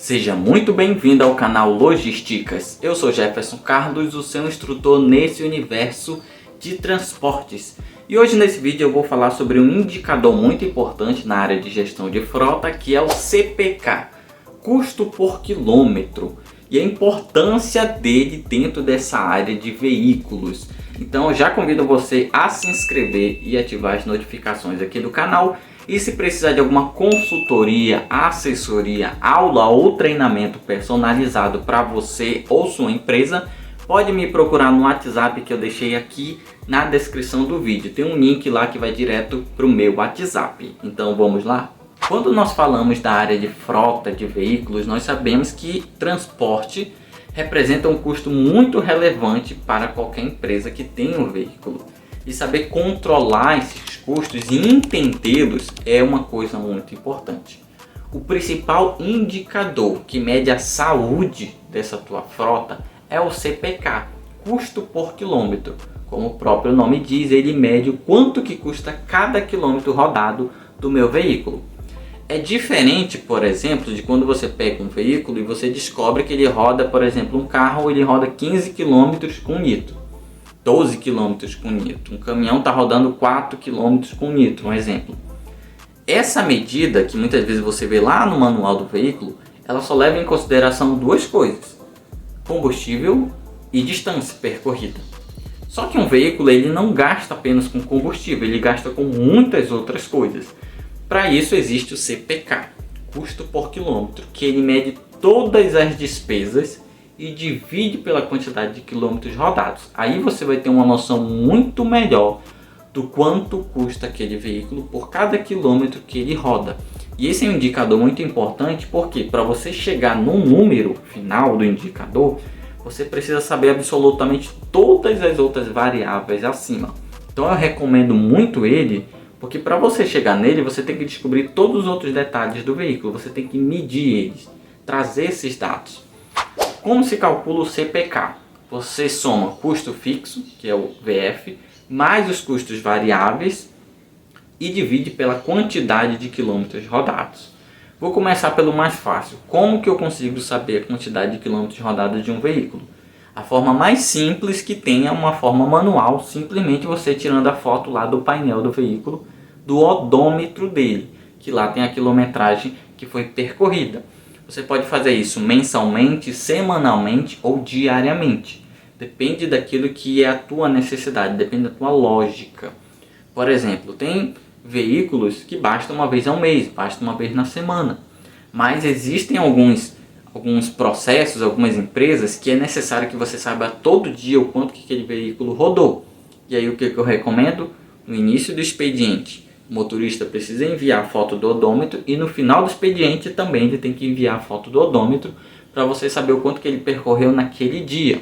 Seja muito bem-vindo ao canal Logísticas. Eu sou Jefferson Carlos, o seu instrutor nesse universo de transportes. E hoje nesse vídeo eu vou falar sobre um indicador muito importante na área de gestão de frota, que é o CPK, custo por quilômetro, e a importância dele dentro dessa área de veículos. Então eu já convido você a se inscrever e ativar as notificações aqui do canal. E se precisar de alguma consultoria, assessoria, aula ou treinamento personalizado para você ou sua empresa, pode me procurar no WhatsApp que eu deixei aqui na descrição do vídeo. Tem um link lá que vai direto para o meu WhatsApp. Então vamos lá? Quando nós falamos da área de frota de veículos, nós sabemos que transporte representa um custo muito relevante para qualquer empresa que tenha um veículo. E saber controlar esses custos e entendê-los é uma coisa muito importante. O principal indicador que mede a saúde dessa tua frota é o CPK, custo por quilômetro. Como o próprio nome diz, ele mede o quanto que custa cada quilômetro rodado do meu veículo. É diferente, por exemplo, de quando você pega um veículo e você descobre que ele roda, por exemplo, um carro, ele roda 15 km com litro. 12 km com litro. Um caminhão está rodando 4 km com litro, um exemplo. Essa medida, que muitas vezes você vê lá no manual do veículo, ela só leva em consideração duas coisas: combustível e distância percorrida. Só que um veículo ele não gasta apenas com combustível, ele gasta com muitas outras coisas. Para isso existe o CPK, custo por quilômetro, que ele mede todas as despesas e divide pela quantidade de quilômetros rodados. Aí você vai ter uma noção muito melhor do quanto custa aquele veículo por cada quilômetro que ele roda. E esse é um indicador muito importante porque para você chegar no número final do indicador, você precisa saber absolutamente todas as outras variáveis acima. Então eu recomendo muito ele, porque para você chegar nele, você tem que descobrir todos os outros detalhes do veículo, você tem que medir eles, trazer esses dados. Como se calcula o CPK? Você soma custo fixo, que é o VF, mais os custos variáveis e divide pela quantidade de quilômetros rodados. Vou começar pelo mais fácil. Como que eu consigo saber a quantidade de quilômetros rodados de um veículo? A forma mais simples que tem é uma forma manual, simplesmente você tirando a foto lá do painel do veículo, do odômetro dele, que lá tem a quilometragem que foi percorrida. Você pode fazer isso mensalmente, semanalmente ou diariamente. Depende daquilo que é a tua necessidade, depende da tua lógica. Por exemplo, tem veículos que basta uma vez ao mês, basta uma vez na semana. Mas existem alguns processos, algumas empresas que é necessário que você saiba todo dia o quanto que aquele veículo rodou. E aí o que eu recomendo? No início do expediente, o motorista precisa enviar a foto do odômetro e no final do expediente também ele tem que enviar a foto do odômetro para você saber o quanto que ele percorreu naquele dia.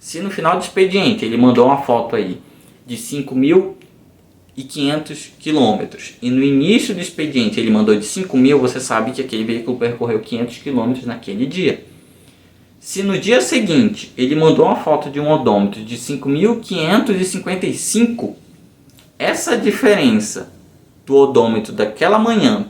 Se no final do expediente ele mandou uma foto aí de 5.500 quilômetros e no início do expediente ele mandou de 5.000, você sabe que aquele veículo percorreu 500 quilômetros naquele dia. Se no dia seguinte ele mandou uma foto de um odômetro de 5.555, essa diferença do odômetro daquela manhã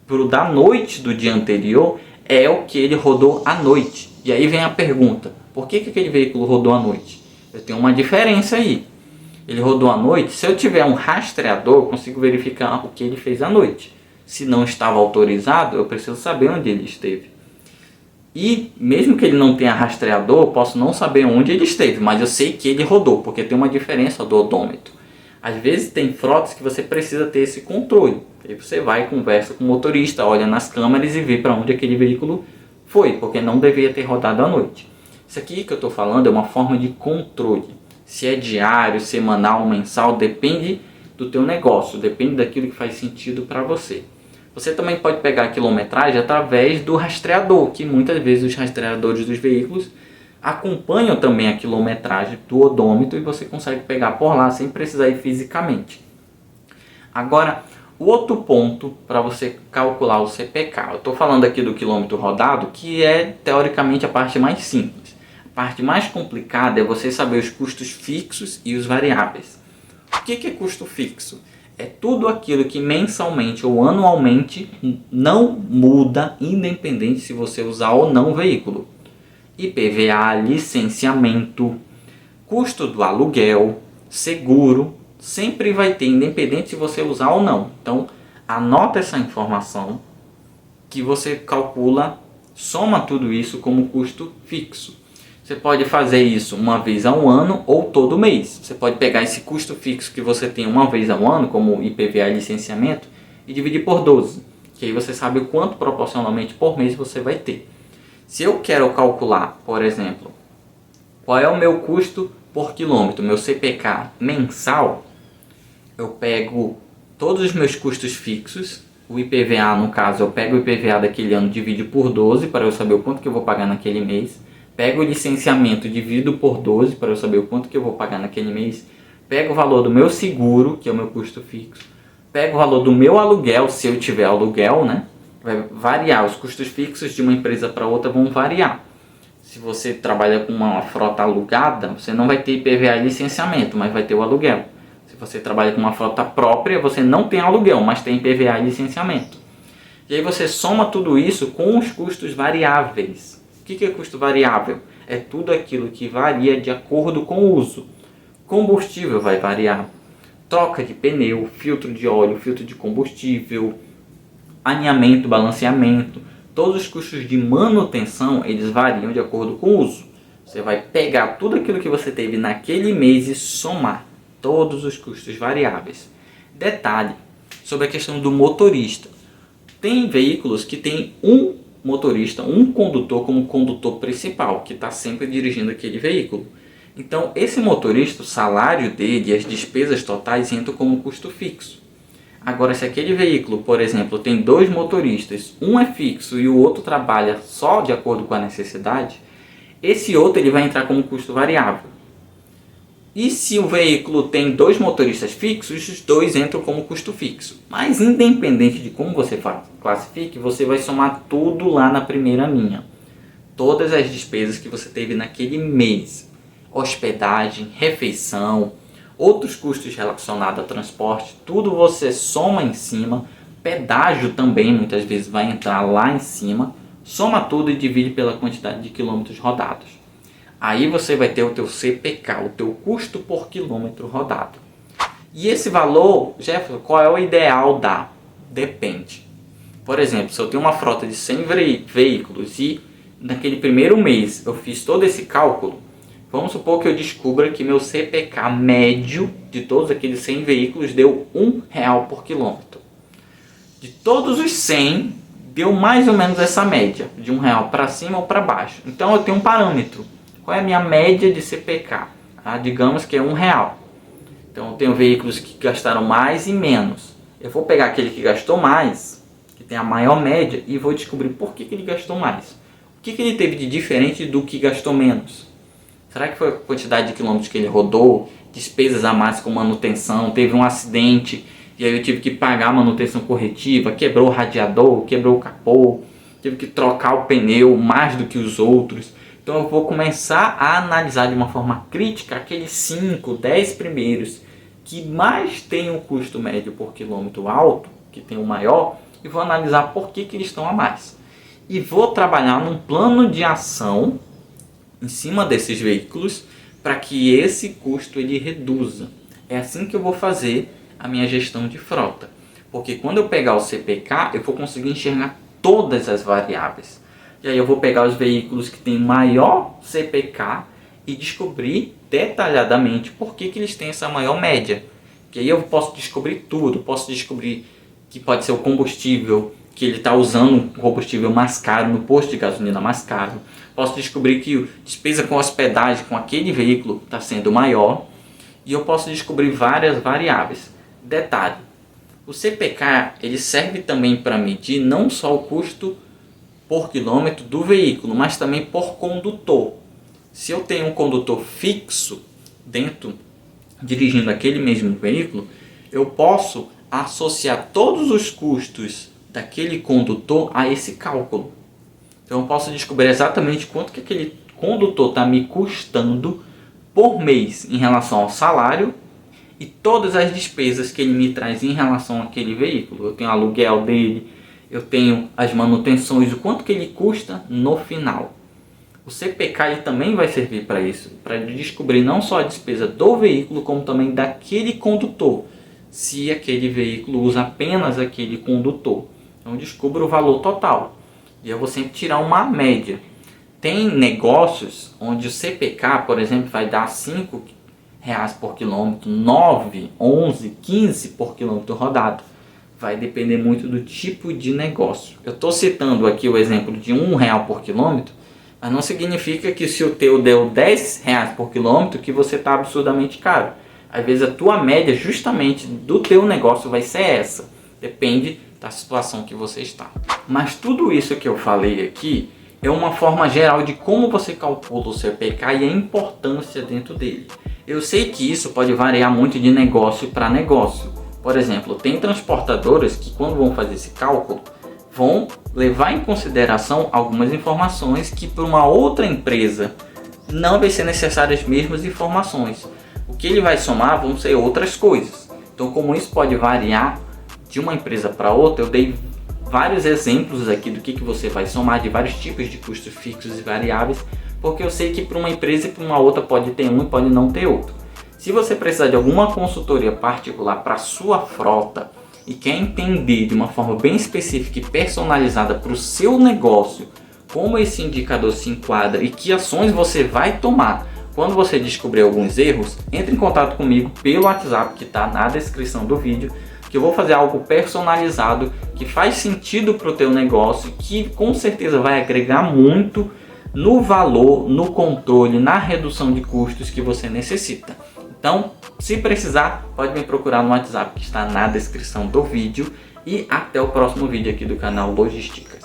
para o da noite do dia anterior é o que ele rodou à noite. E aí vem a pergunta: por que aquele veículo rodou à noite? Eu tenho uma diferença aí. Ele rodou à noite. Se eu tiver um rastreador, eu consigo verificar o que ele fez à noite. Se não estava autorizado, eu preciso saber onde ele esteve. E mesmo que ele não tenha rastreador, eu posso não saber onde ele esteve, mas eu sei que ele rodou, porque tem uma diferença do odômetro. Às vezes tem frotas que você precisa ter esse controle. Aí você vai, conversa com o motorista, olha nas câmeras e vê para onde aquele veículo foi, porque não deveria ter rodado à noite. Isso aqui que eu estou falando é uma forma de controle. Se é diário, semanal, mensal, depende do teu negócio, depende daquilo que faz sentido para você. Você também pode pegar a quilometragem através do rastreador, que muitas vezes os rastreadores dos veículos acompanham também a quilometragem do odômetro e você consegue pegar por lá sem precisar ir fisicamente. Agora, o outro ponto para você calcular o CPK. Eu estou falando aqui do quilômetro rodado, que é teoricamente a parte mais simples. A parte mais complicada é você saber os custos fixos e os variáveis. O que é custo fixo? É tudo aquilo que mensalmente ou anualmente não muda, independente se você usar ou não o veículo. IPVA, licenciamento, custo do aluguel, seguro, sempre vai ter, independente se você usar ou não. Então, anota essa informação que você calcula, soma tudo isso como custo fixo. Você pode fazer isso uma vez ao ano ou todo mês. Você pode pegar esse custo fixo que você tem uma vez ao ano, como IPVA e licenciamento, e dividir por 12, que aí você sabe o quanto proporcionalmente por mês você vai ter. Se eu quero calcular, por exemplo, qual é o meu custo por quilômetro, meu CPK mensal, eu pego todos os meus custos fixos, o IPVA no caso, eu pego o IPVA daquele ano, divido por 12 para eu saber o quanto que eu vou pagar naquele mês, pego o licenciamento, divido por 12 para eu saber o quanto que eu vou pagar naquele mês, pego o valor do meu seguro, que é o meu custo fixo, pego o valor do meu aluguel, se eu tiver aluguel, né? Vai variar, os custos fixos de uma empresa para outra vão variar. Se você trabalha com uma frota alugada, você não vai ter IPVA e licenciamento, mas vai ter o aluguel. Se você trabalha com uma frota própria, você não tem aluguel, mas tem IPVA e licenciamento. E aí você soma tudo isso com os custos variáveis. O que é custo variável? É tudo aquilo que varia de acordo com o uso. Combustível vai variar. Troca de pneu, filtro de óleo, filtro de combustível, alinhamento, balanceamento. Todos os custos de manutenção, eles variam de acordo com o uso. Você vai pegar tudo aquilo que você teve naquele mês e somar todos os custos variáveis. Detalhe sobre a questão do motorista. Tem veículos que tem um motorista, um condutor como condutor principal, que está sempre dirigindo aquele veículo. Então, esse motorista, o salário dele e as despesas totais entram como custo fixo. Agora, se aquele veículo, por exemplo, tem dois motoristas, um é fixo e o outro trabalha só de acordo com a necessidade, esse outro ele vai entrar como custo variável. E se o veículo tem dois motoristas fixos, os dois entram como custo fixo. Mas independente de como você classifique, você vai somar tudo lá na primeira linha. Todas as despesas que você teve naquele mês. Hospedagem, refeição, outros custos relacionados a transporte, tudo você soma em cima. Pedágio também muitas vezes vai entrar lá em cima. Soma tudo e divide pela quantidade de quilômetros rodados. Aí você vai ter o teu CPK, o teu custo por quilômetro rodado. E esse valor, Jefferson, qual é o ideal dar? Depende. Por exemplo, se eu tenho uma frota de 100 veículos e naquele primeiro mês eu fiz todo esse cálculo, vamos supor que eu descubra que meu CPK médio de todos aqueles 100 veículos deu R$1 por quilômetro. De todos os 100, deu mais ou menos essa média, de R$1 para cima ou para baixo. Então eu tenho um parâmetro. Qual é a minha média de CPK? Digamos que é R$1. Então eu tenho veículos que gastaram mais e menos. Eu vou pegar aquele que gastou mais, que tem a maior média, e vou descobrir por que ele gastou mais. O que ele teve de diferente do que gastou menos? Será que foi a quantidade de quilômetros que ele rodou? Despesas a mais com manutenção? Teve um acidente e aí eu tive que pagar a manutenção corretiva? Quebrou o radiador? Quebrou o capô? Tive que trocar o pneu mais do que os outros? Então eu vou começar a analisar de uma forma crítica aqueles 5, 10 primeiros que mais têm um custo médio por quilômetro alto, que tem o maior, e vou analisar por que eles estão a mais. E vou trabalhar num plano de ação em cima desses veículos para que esse custo ele reduza. É assim que eu vou fazer a minha gestão de frota. Porque quando eu pegar o CPK, eu vou conseguir enxergar todas as variáveis. E aí eu vou pegar os veículos que têm maior CPK e descobrir detalhadamente por que eles têm essa maior média. Que aí eu posso descobrir tudo. Posso descobrir que pode ser o combustível, que ele está usando um combustível mais caro, no posto de gasolina mais caro. Posso descobrir que a despesa com hospedagem com aquele veículo está sendo maior. E eu posso descobrir várias variáveis. Detalhe, o CPK ele serve também para medir não só o custo por quilômetro do veículo, mas também por condutor. Se eu tenho um condutor fixo dentro, dirigindo aquele mesmo veículo, eu posso associar todos os custos daquele condutor a esse cálculo. Então eu posso descobrir exatamente quanto que aquele condutor está me custando por mês em relação ao salário e todas as despesas que ele me traz em relação àquele veículo. Eu tenho o aluguel dele, eu tenho as manutenções, o quanto que ele custa no final. O CPK ele também vai servir para isso, para descobrir não só a despesa do veículo, como também daquele condutor, se aquele veículo usa apenas aquele condutor. Então eu descubro o valor total e eu vou sempre tirar uma média. Tem negócios onde o CPK, por exemplo, vai dar R$5 por quilômetro, 9, 11, 15 por quilômetro rodado. Vai depender muito do tipo de negócio. Eu estou citando aqui o exemplo de R$1 por quilômetro, mas não significa que se o teu deu R$10 por quilômetro que você está absurdamente caro. Às vezes a tua média justamente do teu negócio vai ser essa. Depende da situação que você está. Mas tudo isso que eu falei aqui é uma forma geral de como você calcula o CPK e a importância dentro dele. Eu sei que isso pode variar muito de negócio para negócio. Por exemplo, tem transportadoras que quando vão fazer esse cálculo, vão levar em consideração algumas informações que para uma outra empresa não vai ser necessárias as mesmas informações. O que ele vai somar vão ser outras coisas. Então, como isso pode variar de uma empresa para outra, eu dei vários exemplos aqui do que você vai somar de vários tipos de custos fixos e variáveis, porque eu sei que para uma empresa e para uma outra pode ter um e pode não ter outro. Se você precisar de alguma consultoria particular para a sua frota e quer entender de uma forma bem específica e personalizada para o seu negócio como esse indicador se enquadra e que ações você vai tomar quando você descobrir alguns erros, entre em contato comigo pelo WhatsApp que está na descrição do vídeo, que eu vou fazer algo personalizado que faz sentido para o teu negócio, que com certeza vai agregar muito no valor, no controle, na redução de custos que você necessita. Então, se precisar, pode me procurar no WhatsApp que está na descrição do vídeo e até o próximo vídeo aqui do canal Logísticas.